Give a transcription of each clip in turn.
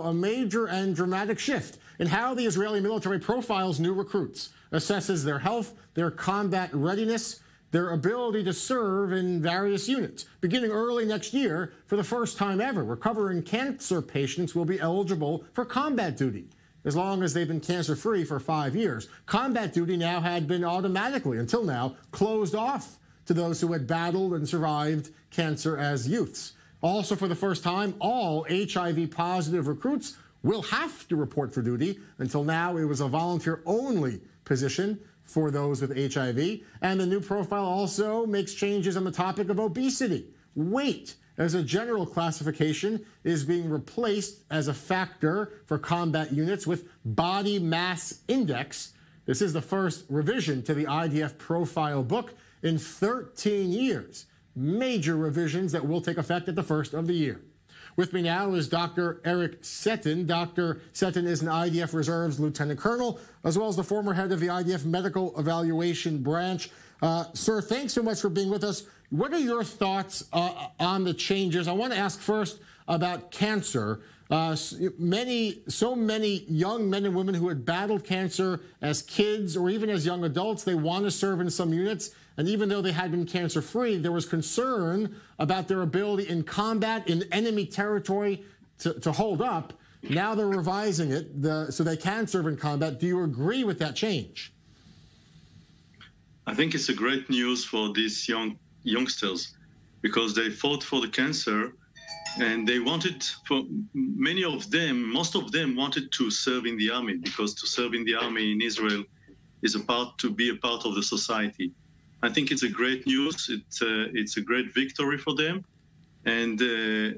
A major and dramatic shift in how the Israeli military profiles new recruits, assesses their health, their combat readiness, their ability to serve in various units. Beginning early next year, for the first time ever, recovering cancer patients will be eligible for combat duty, as long as they've been cancer-free for 5 years. Combat duty now had been automatically, until now, closed off to those who had battled and survived cancer as youths. Also, for the first time, all HIV-positive recruits will have to report for duty. Until now, it was a volunteer-only position for those with HIV. And the new profile also makes changes on the topic of obesity. Weight, as a general classification, is being replaced as a factor for combat units with body mass index. This is the first revision to the IDF profile book in 13 years. Major revisions that will take effect at the first of the year. With me now is Dr. Eric Setton. Dr. Setton is an IDF Reserves Lieutenant Colonel, as well as the former head of the IDF Medical Evaluation Branch. Sir, thanks so much for being with us. What are your thoughts on the changes? I want to ask first about cancer. So many young men and women who had battled cancer as kids or even as young adults, they want to serve in some units. And even though they had been cancer-free, there was concern about their ability in combat, in enemy territory, to hold up. Now they're revising it so they can serve in combat. Do you agree with that change? I think it's a great news for these youngsters, because they fought for the cancer, and they wanted, for many of them, most of them wanted to serve in the army, because to serve in the army in Israel is to be a part of the society. I think it's a great news. It's a great victory for them. And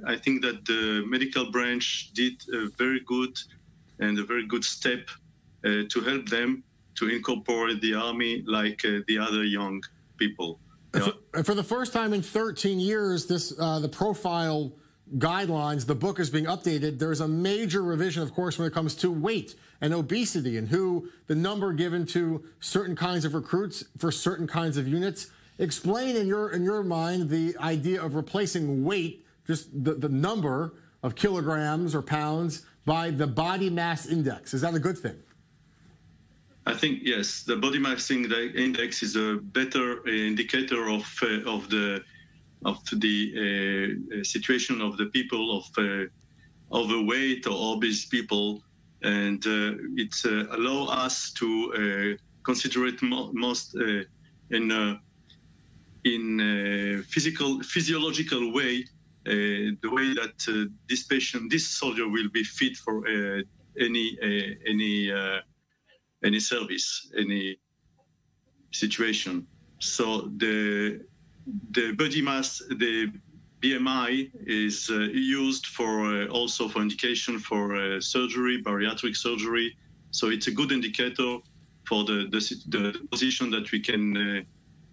I think that the medical branch did a very good step to help them to incorporate the army like the other young people. For the first time in 13 years, the profile guidelines, the book is being updated. There's a major revision, of course, when it comes to weight and obesity and the number given to certain kinds of recruits for certain kinds of units. Explain in your mind the idea of replacing weight, just the number of kilograms or pounds, by the body mass index. Is that a good thing? I think yes. The body mass index is a better indicator of the situation of the people, of overweight or obese people, and it allows us to consider it most in a physiological way, the way that this soldier will be fit for any service, any situation. So the body mass, the BMI, is used for also for indication for surgery, bariatric surgery. So it's a good indicator for the position that we can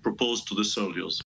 propose to the soldiers.